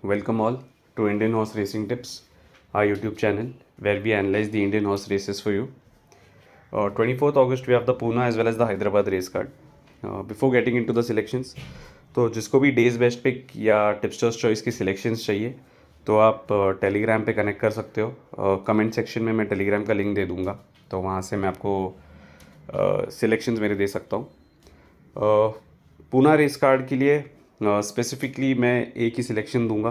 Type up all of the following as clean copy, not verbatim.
welcome all to Indian Horse Racing Tips, our YouTube channel, where we analyze the Indian horse races for you. 24th August we have the Pune as well as the Hyderabad race card. Before getting into the selections, तो जिसको भी days best pick या टिप्स्टर्स choice की selections चाहिए तो आप Telegram पे connect कर सकते हो. कमेंट सेक्शन में मैं टेलीग्राम का लिंक दे दूँगा, तो वहाँ से मैं आपको सिलेक्शंस मेरे दे सकता हूँ. पूना रेस कार्ड के लिए स्पेसिफिकली मैं एक ही सिलेक्शन दूंगा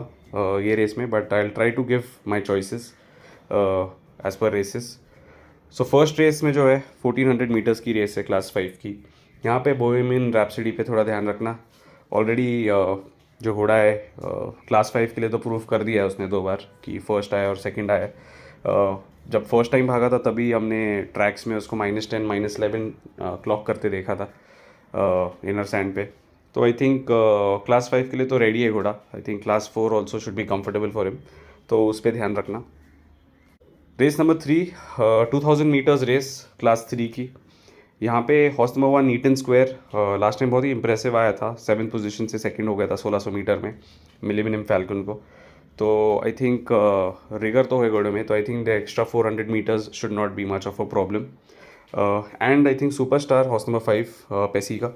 ये रेस में, but I will try to give my choices as per races. So first race में जो है 1400 मीटर्स की रेस है क्लास 5 की. यहाँ पे बोहेमियन रैप्सोडी पे थोड़ा ध्यान रखना. ऑलरेडी जो घोड़ा है क्लास 5 के लिए तो प्रूव कर दिया है उसने 2 बार कि फर्स्ट आया और सेकंड आया. जब फर्स्ट टाइम भागा था तभी हमने ट्रैक्स में उसको -10 -11 क्लॉक करते देखा था इनर सैंड पे. तो आई थिंक क्लास 5 के लिए तो रेडी है घोड़ा. I think class 4 also should be comfortable for him, तो उस पर ध्यान रखना. Race number 3 2000 meters race class 3 की. यहाँ पे हॉर्स नंबर 1 नीटन स्क्वायर लास्ट टाइम बहुत ही इंप्रेसिव आया था. 7th पोजीशन से सेकंड हो गया था 1600 मीटर में मिलेनियम फैल्कन को. तो आई थिंक रिगर तो है घोड़े में, तो I think the extra 400 meters should not be much of a problem. And I think superstar horse number 5 पेसी का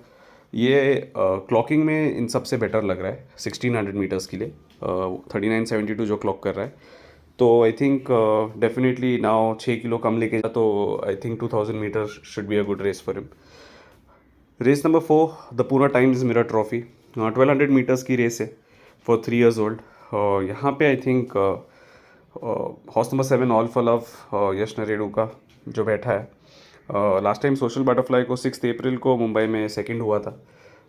ये क्लॉकिंग में इन सबसे बेटर लग रहा है 1600 मीटर्स के लिए. 39.72 जो क्लॉक कर रहा है, तो I think definitely now 6 kilo कम लेके जा, तो I think 2000 meter should be a good race for him. Race number 4 the Poona times mirror trophy 1200 meters की रेस है फॉर 3 years ओल्ड. यहाँ पे I think horse number 7 all for love Yash Narredu का जो बैठा है. लास्ट टाइम सोशल बटरफ्लाई को 6 अप्रैल को मुंबई में सेकंड हुआ था.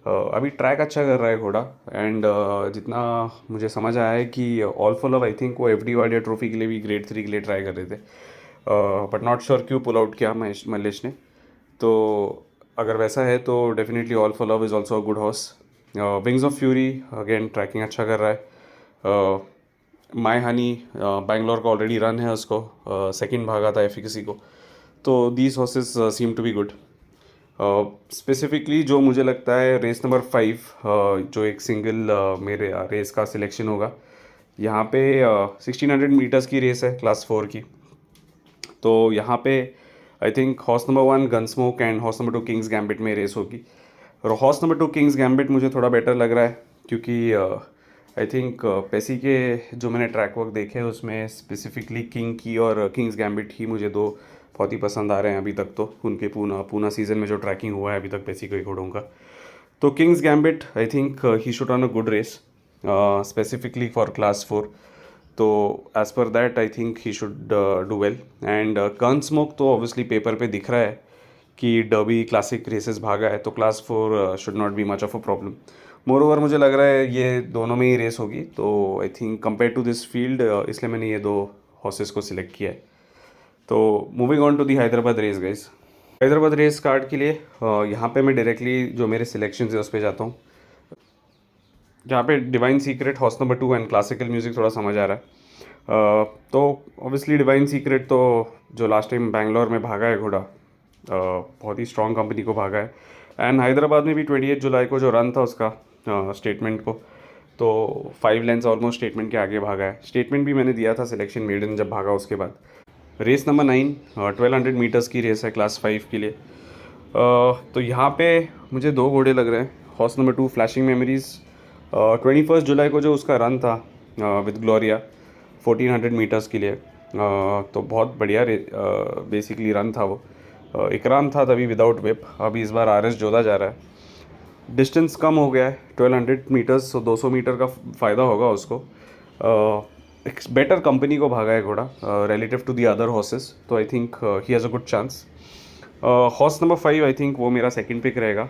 अभी ट्रैक अच्छा कर रहा है घोड़ा. एंड जितना मुझे समझ आया है कि all for love I think वो FD वाडिया ट्रॉफी के लिए भी ग्रेड 3 के लिए ट्राई कर रहे थे, बट नॉट श्योर क्यों पुल आउट किया मलेश ने. तो अगर वैसा है तो definitely All for Love is also a good horse. Wings of Fury again tracking अच्छा कर रहा है. माई हनी बैंगलोर का ऑलरेडी रन है उसको, सेकंड भागा था एफिकेसी को. तो these horses seem to be good. Specifically जो मुझे लगता है रेस नंबर 5 जो एक सिंगल मेरे रेस का सिलेक्शन होगा. यहाँ पे 1600 मीटर्स की रेस है क्लास 4 की. तो यहाँ पे I think horse number 1 gunsmoke and horse number 2 king's gambit में रेस होगी. और हॉर्स नंबर 2 किंग्स गैम्बिट मुझे थोड़ा बेटर लग रहा है, क्योंकि आई थिंक पेसी के जो मैंने ट्रैक वर्क देखे हैं उसमें स्पेसिफिकली किंग की और किंग्स गैम्बिट ही मुझे 2 बहुत ही पसंद आ रहे हैं अभी तक. तो उनके पूना सीज़न में जो ट्रैकिंग हुआ है अभी तक पेसी के घोड़ों का, तो king's gambit I think he should run a good race specifically for class 4. तो as per that I think he should do well. And gunsmoke तो ऑब्वियसली पेपर पे दिख रहा है कि डर्बी क्लासिक रेसेस भागा है, तो class 4 should not be much of a problem. More over मुझे लग रहा है ये दोनों में ही रेस होगी, तो I think compare to this field इसलिए मैंने ये 2 हॉर्सेस को सिलेक्ट किया है. तो moving on to the Hyderabad race guys. Hyderabad race card के लिए यहाँ पे मैं डायरेक्टली जो मेरे सिलेक्शंस है उस पर जाता हूँ. जहाँ पे divine secret horse number 2 and classical music थोड़ा समझ आ रहा है. तो ऑब्वियसली डिवाइन सीक्रेट तो जो लास्ट टाइम बैंगलोर में भागा है घोड़ा, बहुत ही स्ट्रॉन्ग कंपनी को भागा है. एंड हैदराबाद में भी 28 जुलाई को जो रन था उसका स्टेटमेंट को, तो 5 लेंथ्स ऑलमोस्ट स्टेटमेंट के आगे भागा है. स्टेटमेंट भी मैंने दिया था सिलेक्शन मेडन जब भागा उसके बाद. रेस नंबर 9 1200 मीटर्स की रेस है क्लास 5 के लिए. तो यहाँ पे मुझे 2 घोड़े लग रहे हैं. हॉर्स नंबर 2 फ्लैशिंग मेमोरीज 21 जुलाई को जो उसका रन था विद ग्लोरिया 1400 मीटर्स के लिए, तो बहुत बढ़िया बेसिकली रन था वो. इकराम था तभी विदाउट विप. अभी इस बार RS जोधा जा रहा है. डिस्टेंस कम हो गया है 1200 मीटर्स, तो 200 मीटर का फ़ायदा होगा उसको. एक बेटर कंपनी को भागा है घोड़ा relative to the other horses, तो I think he has a good chance. Horse number 5 I think वो मेरा सेकंड पिक रहेगा.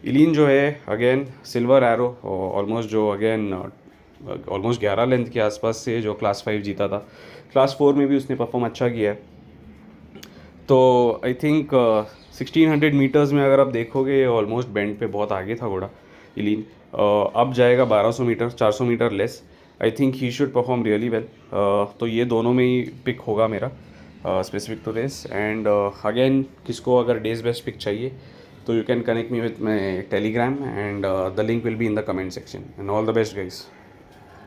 इलीन जो है अगेन सिल्वर एरो ऑलमोस्ट, जो अगेन ऑलमोस्ट 11 लेंथ के आसपास से जो क्लास 5 जीता था. क्लास 4 में भी उसने परफॉर्म अच्छा किया है. तो आई थिंक 1600 मीटर्स में अगर आप देखोगे ऑलमोस्ट बेंड पे बहुत आगे था घोड़ा इलीन. अब जाएगा 1200 meter, 400 meter less. I think he should perform really well. तो ये दोनों में ही पिक होगा मेरा specific to race. And again किसको अगर डेज बेस्ट पिक चाहिए तो you can connect me with my Telegram, and the link will be in the comment section. And all the best guys.